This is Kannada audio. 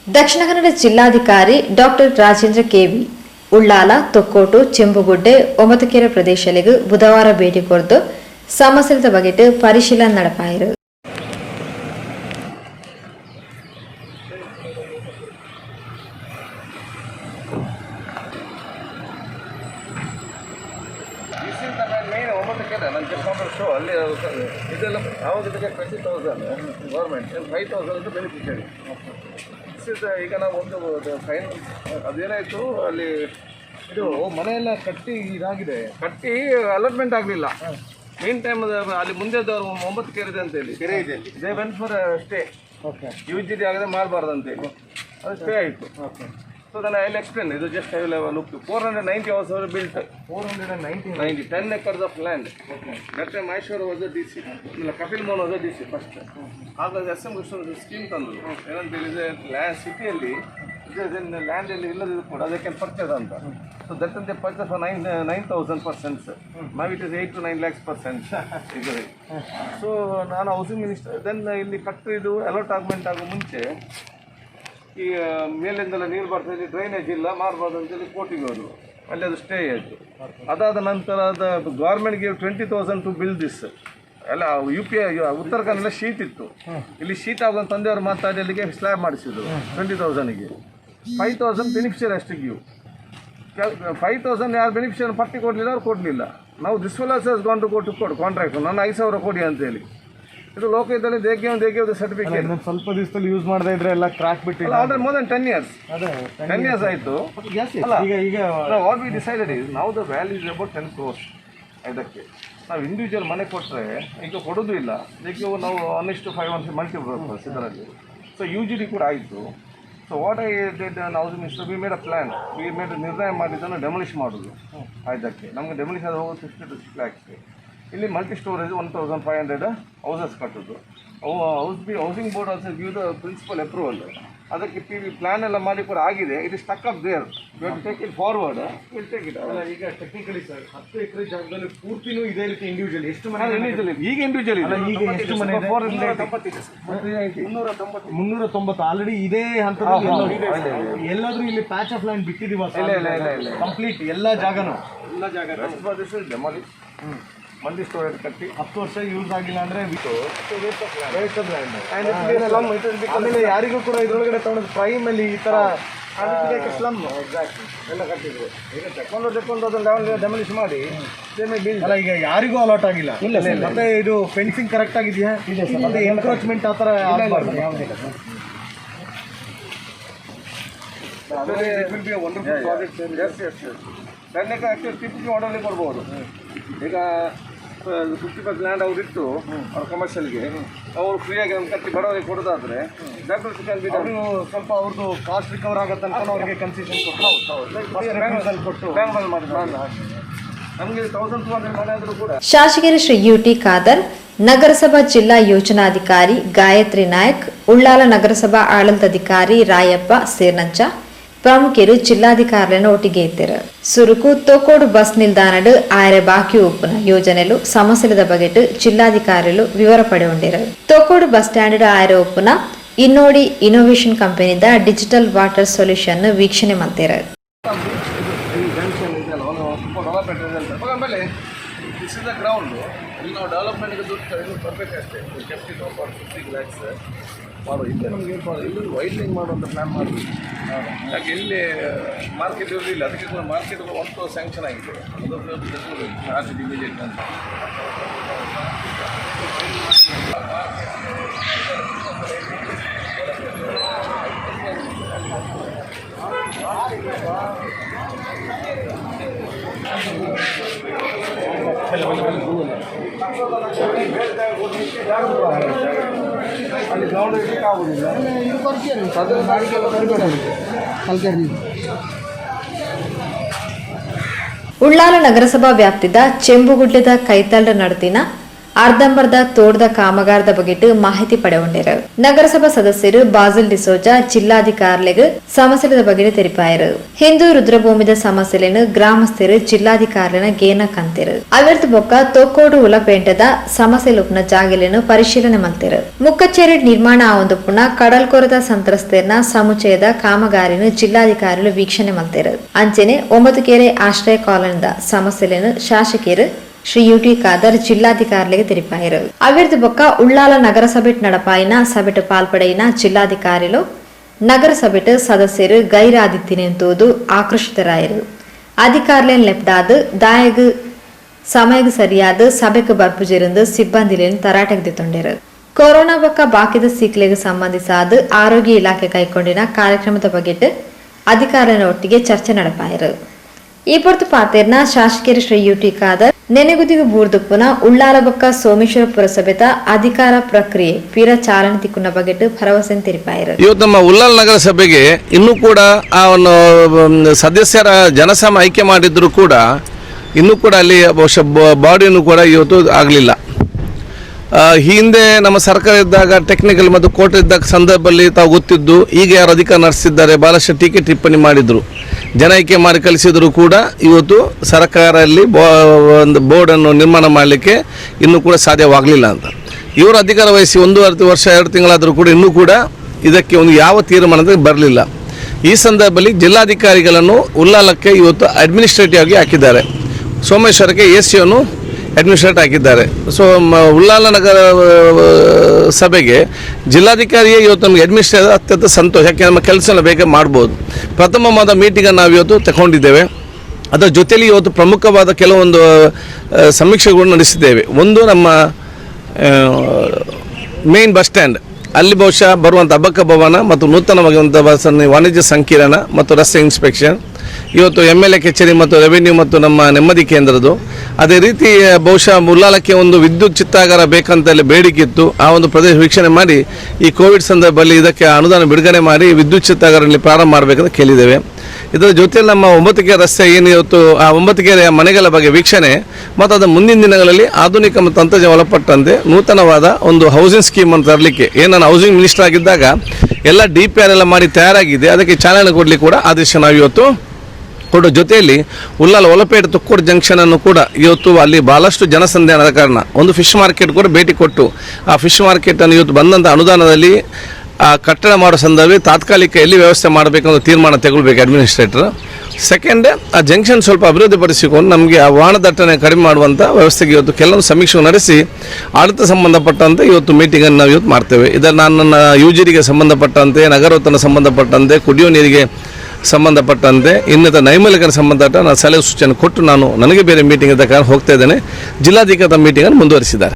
ದಕ್ಷಿಣ ಕನ್ನಡ ಜಿಲ್ಲಾಧಿಕಾರಿ ಡಾಕ್ಟರ್ ರಾಜೇಂದ್ರ ಕೆವಿ ಉಳ್ಳಾಲ ತೊಕ್ಕೋಟು ಚೆಂಬುಗುಡ್ಡೆ ಒಮತಕೆರೆ ಪ್ರದೇಶಗಳಿಗೆ ಬುಧವಾರ ಭೇಟಿ ಕೊಟ್ಟು ಸಮಸ್ಯೆದ ಬಗ್ಗೆ ಪರಿಶೀಲನೆ ನಡೆಪಾಯಿರು. ಅಲ್ಲಿ ಇದೆಲ್ಲ ಯಾವುದಕ್ಕೆ 20,000 ಗೌರ್ಮೆಂಟ್ 5,000 ಬೆನಿಫಿಷರಿ. ಈಗ ನಾವು ಒಂದು ಫೈನ್ ಅದೇನಾಯಿತು ಅಲ್ಲಿ ಇದು ಮನೆಯೆಲ್ಲ ಕಟ್ಟಿ ಇದಾಗಿದೆ, ಕಟ್ಟಿ ಅಲಾಟ್ಮೆಂಟ್ ಆಗಲಿಲ್ಲ. ಮೇನ್ ಟೈಮ್ ಅಲ್ಲಿ ಮುಂದೆದವರು 9 ಕೆರೆ ಇದೆ ಅಂತೇಳಿ ಕೆರೆ ಇದೆ, they went for stay. UGD ಆಗದೆ ಮಾಡಬಾರ್ದು ಅಂತೇಳಿ ಅದು ಸ್ಟೇ ಆಯಿತು. So then I'll explain. This is just I will have a look. 490 hours were built. 490. 10 acres of land. Okay. That time Maishwar was a DC. Kapil Mohan was a DC first. After the SM Krishna scheme ತಂದು ಏನಂತ ಹೇಳಿದ್ರೆ ಲ್ಯಾಂಡ್ ಸಿಟಿಯಲ್ಲಿ ಲ್ಯಾಂಡ್ ಅಲ್ಲಿ ಇಲ್ಲದಿದ್ದು ಕೂಡ they can purchase ಅಂತ. So that time they purchase for 9,000 per cents. Now it is 8 to 9 lakhs per cents. So ನಾನು ಹೌಸಿಂಗ್ ಮಿನಿಸ್ಟರ್ ದೆನ್ ಇಲ್ಲಿ ಕಟ್ಟಿದ್ದು ಅಲಾಟ್ ಆಗ್ಮೆಂಟ್ ಆಗೋ ಮುಂಚೆ ಈ ಮೇಲಿಂದೆಲ್ಲ ನೀರು ಬರ್ತದೆ, ಡ್ರೈನೇಜ್ ಇಲ್ಲ, ಮಾರ್ಬಾರ್ದು ಅಂತೇಳಿ ಕೋರ್ಟಿಗೆ ಹೋದರು. ಅಲ್ಲಿ ಅದು ಸ್ಟೇ ಆಯಿತು. ಅದಾದ ನಂತರ ಅದು ಗೌರ್ಮೆಂಟ್ಗೆ 20,000 ಟು ಬಿಲ್ ದಿಸ್ ಎಲ್ಲ UPI ಉತ್ತರ ಕನ್ನಡ ಶೀಟ್ ಇತ್ತು. ಇಲ್ಲಿ ಶೀಟ್ ಆಗೋದು ತಂದೆಯವರು ಮಾತಾಡಿ ಅಲ್ಲಿಗೆ ಸ್ಲ್ಯಾಬ್ ಮಾಡಿಸಿದ್ರು 20,000ಗೆ. 5,000 ಬೆನಿಫಿಷರಿ ಅಷ್ಟಿಗೆ ಇವು 5,000 ಯಾರು ಬೆನಿಫಿಷರಿ ಪಟ್ಟಿ ಕೊಡಲಿಲ್ಲ, ಅವ್ರು ಕೊಡಲಿಲ್ಲ. ನಾವು this fellow has gone to go to court contract ನನ್ನ 5,000 ಕೊಡಿ ಅಂತೇಳಿ. ಇದು ಲೋಕದಲ್ಲಿ ದೇಗ್ಯ ಸರ್ಟಿಫಿಕೇಟ್ ಸ್ವಲ್ಪ ದಿವಸದಲ್ಲಿ ಯೂಸ್ ಮಾಡದೇ ಇದ್ರೆ ಎಲ್ಲ ಕ್ರಾಕ್ ಬಿಟ್ಟಿಲ್ಲ. Already more than 10 years. 10 years ಆಯಿತು. ಈಗ what we decided is now the value is about 10 crores. ಇದಕ್ಕೆ ನಾವು ಇಂಡಿವಿಜುವಲ್ ಮನೆ ಕೊಟ್ಟರೆ ಈಗ ಕೊಡೋದು ಇಲ್ಲ, ಇದಕ್ಕೆ ನಾವು 1:5 ಮಲ್ಟಿಪರ್ಪಸ್ ಇದರಲ್ಲಿ. ಸೊ UGD ಕೂಡ ಆಯಿತು. So what I did housing minister we made a plan, we made ನಿರ್ಣಯ ಮಾಡಿದ್ದನ್ನು ಡೆಮೊಲಿಷ್ ಮಾಡೋದು. ಇದಕ್ಕೆ ನಮಗೆ ಡೆಮೊಲಿಷ್ ಅದು ಹೋಗೋದು 50 to 6 lakhs. ಇಲ್ಲಿ ಮಲ್ಟಿ ಸ್ಟೋರೇಜ್ 1,500 ಹೌಸಸ್ ಕಟ್ಟೋದು. Housing board also give the principal approval. ಅದಕ್ಕೆ PV ಪ್ಲಾನ್ ಎಲ್ಲ ಮಾಡಿ ಕೂಡ ಆಗಿದೆ. It is stuck up there. You have to take it forward. Will take it. ಈಗ ಟೆಕ್ನಿಕಲಿ ಸರ್ 10 ಎಕರೆ ಜಾಗದಲ್ಲಿ ಪೂರ್ತಿನೂ ಇದೇ ರೀತಿ ಇಂಡಿವಿಜುವಲ್ ಎಷ್ಟು ಮನೆ ಇಂಡಿವಿಜುವಲ್ ಈಗ ಇಂಡಿವಿಜುವಲ್ ಇದೆ. ಈಗ ಎಷ್ಟು ಮನೆ ಇದೆ? 390 ಆಲ್ರೆಡಿ ಇದೇ ಹಂತದಲ್ಲಿ ಎಲ್ಲಾದ್ರೂ ಇಲ್ಲಿ ಪ್ಯಾಚ್ ಆಫ್ ಲ್ಯಾಂಡ್ ಬಿಟ್ಟಿದೀವ? ಕಂಪ್ಲೀಟ್ ಎಲ್ಲ ಜಾಗನೂ ಡೆಮಾಲಿಷ್ ಮಂದಿ ಸ್ಟೋರೇಜ್ ಕಟ್ಟಿ 10 ವರ್ಷ ಯೂಸ್ ಆಗಿಲ್ಲ ಅಂದರೆ ಆಮೇಲೆ ಯಾರಿಗೂ ಕೂಡ ಇದ್ರೊಳಗಡೆ ತಗೊಂಡು ಪ್ರೈಮಲ್ಲಿ ಈ ಥರ ಸ್ಲಮ್ ಎಲ್ಲ ಕಟ್ಟಿದ್ರು. ಈಗ ತೆಕ್ಕೊಂಡು ಅದನ್ನು ಡೆಮಲಿಷ್ ಮಾಡಿ ಅಲ್ಲ, ಈಗ ಯಾರಿಗೂ ಅಲಾಟ್ ಆಗಿಲ್ಲ. ಮತ್ತೆ ಇದು ಫೆನ್ಸಿಂಗ್ ಕರೆಕ್ಟ್ ಆಗಿದೆಯಾ? ಮತ್ತೆ ಎನ್ಕ್ರೋಚ್ಮೆಂಟ್ ಆ ಥರ ಆಗಬಾರ್ದು. ಟಿಪ್ಪಿಗೆ ಆರ್ಡರ್ಲಿ ಕೊಡ್ಬೋದು. ಈಗ 50% ಲ್ಯಾಂಡ್ ಅವ್ರಿಟ್ಟು ಅವ್ರ ಕಮರ್ಷಿಯಲ್ಗೆ ಅವರು ಫ್ರೀಯಾಗಿ ನಮ್ಮ ಕಟ್ಟಿ ಬಡವರಿಗೆ ಕೊಡೋದಾದರೆ ಅವರು ಸ್ವಲ್ಪ ಅವ್ರದ್ದು ಕಾಸ್ಟ್ ರಿಕವರ್ ಆಗತ್ತೆ ಅಂತ ಅವರಿಗೆ ಕನ್ಸೆಷನ್ ಕೊಟ್ಟು ಬ್ಯಾಂಕ್ನಲ್ಲಿ ಮಾಡಿ ನಮಗೆ 1,200 ಮನೆ ಆದರೂ ಕೂಡ. ಶಾಸಕರು ಶ್ರೀ UT ಖಾದರ್, ನಗರಸಭಾ ಜಿಲ್ಲಾ ಯೋಜನಾಧಿಕಾರಿ ಗಾಯತ್ರಿ ನಾಯಕ್, ಉಳ್ಳಾಲ ನಗರಸಭಾ ಆಡಳಿತಾಧಿಕಾರಿ ರಾಯಪ್ಪ ಸೇರ್ನಂಚ ಪ್ರಮುಖರು ಜಿಲ್ಲಾಧಿಕಾರಿಯನ್ನು ಒಟ್ಟಿಗೆ ಇದ್ದರು. ಸುರುಕು ತೊಕ್ಕೋಡು ಬಸ್ ನಿಲ್ದಾಣಡು ಆಯರ ಬಾಕಿ ಒಪ್ಪುನ ಯೋಜನೆಲು ಸಮಸ್ಯೆದ ಬಗೆಟ್ ಜಿಲ್ಲಾಧಿಕಾರಿಗಳು ವಿವರ ಪಡೆಗೊಂಡಿರು. ತೊಕ್ಕೋಡು ಬಸ್ ಸ್ಟ್ಯಾಂಡ್ ಆಯರ ಒಪ್ಪುನ ಇನ್ನೋಡಿ ಇನೋವೇಷನ್ ಕಂಪನಿದ ಡಿಜಿಟಲ್ ವಾಟರ್ ಸೊಲ್ಯೂಷನ್ ವೀಕ್ಷಣೆ ಮಾಡ್ತಾರೆ. This is the ground. ಇಲ್ಲಿ ನಾವು ಡೆವಲಪ್ಮೆಂಟ್ಗೆ ದುಡ್ಡು ಬರಬೇಕಷ್ಟೇ. 50 lakhs ಮಾಡೋ ಇಲ್ಲೇ ನಮ್ಗೆ ಏನು ಮಾಡೋದು, ಇಲ್ಲಿ ವೈಡ್ನಿಂಗ್ ಮಾಡುವಂಥ ಪ್ಲ್ಯಾನ್ ಮಾಡಿದ್ವಿ. ಯಾಕೆ ಇಲ್ಲಿ ಮಾರ್ಕೆಟ್ ಇರಲಿಲ್ಲ, ಅದಕ್ಕೆ ಮಾರ್ಕೆಟ್ ಒಂದು ಸ್ಯಾಂಕ್ಷನ್ ಆಗಿದೆ. ಅದು ಚಾರ್ಜ್ ಇಮಿಡಿಯೇಟ್ ಅಂತ ಅಲ್ಲಿ ಗ್ರೌಂಡ್ ಇರಲಿಕ್ಕೆ ಆಗೋದಿಲ್ಲ. ಉಳ್ಳಾಲ ನಗರಸಭಾ ವ್ಯಾಪ್ತಿದ ಚೆಂಬುಗುಡ್ಡದ ಕೈತಲ್ರ ನಡತಿನ ಅರ್ಧಂಬರ್ಧ ತೋಟದ ಕಾಮಗಾರದ ಬಗೆಟ್ ಮಾಹಿತಿ ಪಡೆಗೊಂಡಿರು. ನಗರಸಭಾ ಸದಸ್ಯರು ಬಾಜಿಲ್ ಡಿಸೋಜಾ ಜಿಲ್ಲಾಧಿಕಾರಿಗಳಿಗೆ ಸಮಸ್ಯೆದ ಬಗ್ಗೆ ತೆರಿಪಾಯರು. ಹಿಂದೂ ರುದ್ರಭೂಮಿದ ಸಮಸ್ಯೆలను ಗ್ರಾಮಸ್ಥರು ಜಿಲ್ಲಾಧಿಕಾರಿನ ಗೇನ ಕಂತಿರು. ಅವಿರ್ತ ಬೊಕ್ಕ ತೋಕೋಡು ಉಲಪೇಂಟದ ಸಮಸ್ಯೆಲುಪ್ನ ಜಾಗలను ಪರಿಶೀಲನೆ ಮಾಡ್ತಿರು. ಮುಕ್ಕಚೇರಿ ನಿರ್ಮಾಣ ಆವೊಂದು ಪುನಃ ಕಡಲ್ಕೊರೆದ ಸಂತ್ರಸ್ತೆಯನ್ನ ಸಮುಚ್ಚಯದ ಕಾಮಗಾರಿನ ಜಿಲ್ಲಾಧಿಕಾರಿಗಳು ವೀಕ್ಷಣೆ ಮಾಡ್ತಿರು. ಅಂಚೆನೆ 9 ಕೆರೆ ಆಶ್ರಯ ಕಾಲೋನಿದ ಸಮಸ್ಯೆలను ಶಾಸಕರು ಶ್ರೀ ಯುಟಿ ಖಾದರ್ ಜಿಲ್ಲಾಧಿಕಾರಿಗೆ ತೆರಿಪಾಯರು. ಅವಿರ್ದ ಬೊಕ್ಕ ಉಳ್ಳಾಲ ನಗರಸಭೆಟ್ ನಡಪಾಯಿನ ಸಭೆಟ್ ಪಾಲ್ಪಡೆಯಿನ ಜಿಲ್ಲಾಧಿಕಾರಿಗಳು ನಗರಸಭೆಟ್ ಸದಸ್ಯರು ಗೈರಾದಿತ್ತಿನೆಂತುವುದು ಆಕರ್ಷಿತರಾಯರು. ಅಧಿಕಾರಿಗಳನ್ನು ಲೆಪ್ಟಾದು ದಾಯಗ್ ಸಮಯಗ್ ಸರಿಯಾದ ಸಭೆಗೆ ಬರ್ಪುಜಿருந்து ಸಿಬ್ಬಂದಿಗಳನ್ನು ತರಾಟೆಗೆ ದಿತ್ತೊಂಡರು. ಕೊರೋನಾ ಬೊಕ್ಕ ಬಾಕಿದ ಸಿಕ್ಲೆಗೆ ಸಂಬಂಧಿಸಾದ ಆರೋಗ್ಯ ಇಲಾಖೆ ಕೈಗೊಂಡಿನ ಕಾರ್ಯಕ್ರಮದ ಬಗ್ಗೆ ಅಧಿಕಾರಿಗಳ ಒಟ್ಟಿಗೆ ಚರ್ಚೆ ನಡೆಪಾಯರು. ಈ ಹೊರತು ಪಾತೇರ್ನ ಶಾಸಕರು ಶ್ರೀ ಯುಟಿ ಖಾದರ್ ನೆನೆಗುದಿಗೆ ಬೂರ್ದುಪ್ಪುನ ಉಳ್ಳಾಲ ಬೊಕ್ಕ ಸೋಮೇಶ್ವರ ಪುರಸಭೆತ ಅಧಿಕಾರ ಪ್ರಕ್ರಿಯೆ ಪೀರ ಚಾಲನೆ ತಿಕ್ಕುನ ಬಗ್ಗೆ ಭರವಸೆ ತೆರಿಪಾಯರು. ಇವತ್ತು ನಮ್ಮ ಉಳ್ಳಾಲ ನಗರಸಭೆಗೆ ಇನ್ನೂ ಕೂಡ ಆ ಒಂದು ಸದಸ್ಯರ ಜನಸಮ ಆಯ್ಕೆ ಮಾಡಿದ್ರು ಕೂಡ ಇನ್ನೂ ಕೂಡ ಅಲ್ಲಿ ಬಹುಶಃ ಬಾಡಿಯನ್ನು ಕೂಡ ಇವತ್ತು ಆಗಲಿಲ್ಲ. ಹಿಂದೆ ನಮ್ಮ ಸರ್ಕಾರ ಇದ್ದಾಗ ಟೆಕ್ನಿಕಲ್ ಮತ್ತು ಕೋರ್ಟ್ ಇದ್ದಾಗ ಸಂದರ್ಭದಲ್ಲಿ ತಾವು ಗೊತ್ತಿದ್ದು ಈಗ ಯಾರು ಅಧಿಕಾರ ನಡೆಸಿದ್ದಾರೆ ಭಾಳಷ್ಟು ಟೀಕೆ ಟಿಪ್ಪಣಿ ಮಾಡಿದರು. ಜನ ಆಯ್ಕೆ ಮಾಡಿ ಕಳಿಸಿದ್ರು ಕೂಡ ಇವತ್ತು ಸರ್ಕಾರದಲ್ಲಿ ಒಂದು ಬೋರ್ಡನ್ನು ನಿರ್ಮಾಣ ಮಾಡಲಿಕ್ಕೆ ಇನ್ನೂ ಕೂಡ ಸಾಧ್ಯವಾಗಲಿಲ್ಲ ಅಂತ. ಇವರು ಅಧಿಕಾರ ವಹಿಸಿ 1.5 ವರ್ಷ 2 ತಿಂಗಳಾದರೂ ಕೂಡ ಇನ್ನೂ ಕೂಡ ಇದಕ್ಕೆ ಒಂದು ಯಾವ ತೀರ್ಮಾನದ ಬರಲಿಲ್ಲ. ಈ ಸಂದರ್ಭದಲ್ಲಿ ಜಿಲ್ಲಾಧಿಕಾರಿಗಳನ್ನು ಉಳ್ಳಾಲಕ್ಕೆ ಇವತ್ತು ಅಡ್ಮಿನಿಸ್ಟ್ರೇಟಿವ್ ಆಗಿ ಹಾಕಿದ್ದಾರೆ. ಸೋಮೇಶ್ವರಕ್ಕೆ ಎಸಿಯನ್ನು ಅಡ್ಮಿನಿಸ್ಟ್ರೇಟ್ ಹಾಕಿದ್ದಾರೆ. ಸೊ ಉಳ್ಳಾಲ ನಗರ ಸಭೆಗೆ ಜಿಲ್ಲಾಧಿಕಾರಿಯೇ ಇವತ್ತು ನಮಗೆ ಅಡ್ಮಿನಿಸ್ಟ್ರೇಟರ್ ಅತ್ಯಂತ ಸಂತೋಷ. ಯಾಕೆ ನಮ್ಮ ಕೆಲಸ ಬೇಗ ಮಾಡ್ಬೋದು. ಪ್ರಥಮವಾದ ಮೀಟಿಂಗನ್ನು ನಾವು ಇವತ್ತು ತಗೊಂಡಿದ್ದೇವೆ. ಅದರ ಜೊತೆಯಲ್ಲಿ ಇವತ್ತು ಪ್ರಮುಖವಾದ ಕೆಲವೊಂದು ಸಮೀಕ್ಷೆಗಳನ್ನು ನಡೆಸಿದ್ದೇವೆ. ಒಂದು ನಮ್ಮ ಮೇನ್ ಬಸ್ ಸ್ಟ್ಯಾಂಡ್ ಅಲ್ಲಿ ಬಹುಶಃ ಬರುವಂಥ ಅಬ್ಬಕ್ಕ ಭವನ ಮತ್ತು ನೂತನವಾಗಿರುವಂಥ ವಾಣಿಜ್ಯ ಸಂಕೀರ್ಣ ಮತ್ತು ರಸ್ತೆ ಇನ್ಸ್ಪೆಕ್ಷನ್, ಇವತ್ತು MLA ಕಚೇರಿ ಮತ್ತು ರೆವಿನ್ಯೂ ಮತ್ತು ನಮ್ಮ ನೆಮ್ಮದಿ ಕೇಂದ್ರದ್ದು. ಅದೇ ರೀತಿ ಬಹುಶಃ ಉಳ್ಳಾಲಕ್ಕೆ ಒಂದು ವಿದ್ಯುತ್ ಚಿತ್ತಾಗಾರ ಬೇಕಂತಲ್ಲಿ ಬೇಡಿಕೆ ಇತ್ತು. ಆ ಒಂದು ಪ್ರದೇಶ ವೀಕ್ಷಣೆ ಮಾಡಿ ಈ ಕೋವಿಡ್ ಸಂದರ್ಭದಲ್ಲಿ ಇದಕ್ಕೆ ಅನುದಾನ ಬಿಡುಗಡೆ ಮಾಡಿ ವಿದ್ಯುತ್ ಚಿತ್ತಾಗಾರಲ್ಲಿ ಪ್ರಾರಂಭ ಮಾಡಬೇಕಂತ ಕೇಳಿದ್ದೇವೆ. ಇದರ ಜೊತೆಯಲ್ಲಿ ನಮ್ಮ 9 ಕೆರೆ ರಸ್ತೆ ಏನು ಇವತ್ತು ಆ 9 ಕೆರೆಯ ಮನೆಗಳ ಬಗ್ಗೆ ವೀಕ್ಷಣೆ ಮತ್ತು ಅದರ ಮುಂದಿನ ದಿನಗಳಲ್ಲಿ ಆಧುನಿಕ ಮತ್ತು ತಂತ್ರಜ್ಞಾನ ಒಳಪಟ್ಟಂತೆ ನೂತನವಾದ ಒಂದು ಹೌಸಿಂಗ್ ಸ್ಕೀಮ್ ಅಂತ ತರಲಿಕ್ಕೆ ಏನು ನಾನು ಹೌಸಿಂಗ್ ಮಿನಿಸ್ಟರ್ ಆಗಿದ್ದಾಗ ಎಲ್ಲ DPR ಎಲ್ಲ ಮಾಡಿ ತಯಾರಾಗಿದೆ. ಅದಕ್ಕೆ ಚಾಲನೆ ಕೊಡಲಿಕ್ಕೆ ಕೂಡ ಆದೇಶ ನಾವು ಇವತ್ತು ಕೊಡೋ ಜೊತೆಯಲ್ಲಿ ಉಳ್ಳಾಲ ಒಲಪೇಟೆ ತುಕ್ಕೋಡು ಜಂಕ್ಷನನ್ನು ಕೂಡ ಇವತ್ತು ಅಲ್ಲಿ ಭಾಳಷ್ಟು ಜನಸಂದಣದ ಕಾರಣ ಒಂದು ಫಿಶ್ ಮಾರ್ಕೆಟ್ ಕೂಡ ಭೇಟಿ ಕೊಟ್ಟು ಆ ಫಿಶ್ ಮಾರ್ಕೆಟನ್ನು ಇವತ್ತು ಬಂದಂಥ ಅನುದಾನದಲ್ಲಿ ಆ ಕಟ್ಟಡ ಮಾಡೋ ಸಂದರ್ಭದಲ್ಲಿ ತಾತ್ಕಾಲಿಕ ಎಲ್ಲಿ ವ್ಯವಸ್ಥೆ ಮಾಡಬೇಕಂತ ತೀರ್ಮಾನ ತಗೊಳ್ಬೇಕು ಅಡ್ಮಿನಿಸ್ಟ್ರೇಟರ್. ಸೆಕೆಂಡ್, ಆ ಜಂಕ್ಷನ್ ಸ್ವಲ್ಪ ಅಭಿವೃದ್ಧಿಪಡಿಸಿಕೊಂಡು ನಮಗೆ ಆ ವಾಹನ ದಟ್ಟಣೆ ಕಡಿಮೆ ಮಾಡುವಂಥ ವ್ಯವಸ್ಥೆಗೆ ಇವತ್ತು ಕೆಲವೊಂದು ಸಮೀಕ್ಷೆ ನಡೆಸಿ ಆಡಳಿತ ಸಂಬಂಧಪಟ್ಟಂತೆ ಇವತ್ತು ಮೀಟಿಂಗನ್ನು ನಾವು ಇವತ್ತು ಮಾಡ್ತೇವೆ. ಇದನ್ನು ನಾನು ನನ್ನ ಯುಜಿರಿಗೆ ಸಂಬಂಧಪಟ್ಟಂತೆ, ನಗರೋತ್ಥಾನ ಸಂಬಂಧಪಟ್ಟಂತೆ, ಕುಡಿಯುವ ನೀರಿಗೆ ಸಂಬಂಧಪಟ್ಟಂತೆ, ಇನ್ನಿತರ ನೈರ್ಮಲ್ಯಕ್ಕೆ ಸಂಬಂಧಪಟ್ಟ ನಾನು ಸಲಹೆ ಸೂಚನೆ ಕೊಟ್ಟು ನಾನು ನನಗೆ ಬೇರೆ ಮೀಟಿಂಗ್ ಇದ್ದ ಕಾರಣ ಹೋಗ್ತಾ ಇದ್ದೇನೆ. ಜಿಲ್ಲಾಧಿಕಾರಿ ಮೀಟಿಂಗನ್ನು ಮುಂದುವರಿಸಿದ್ದಾರೆ.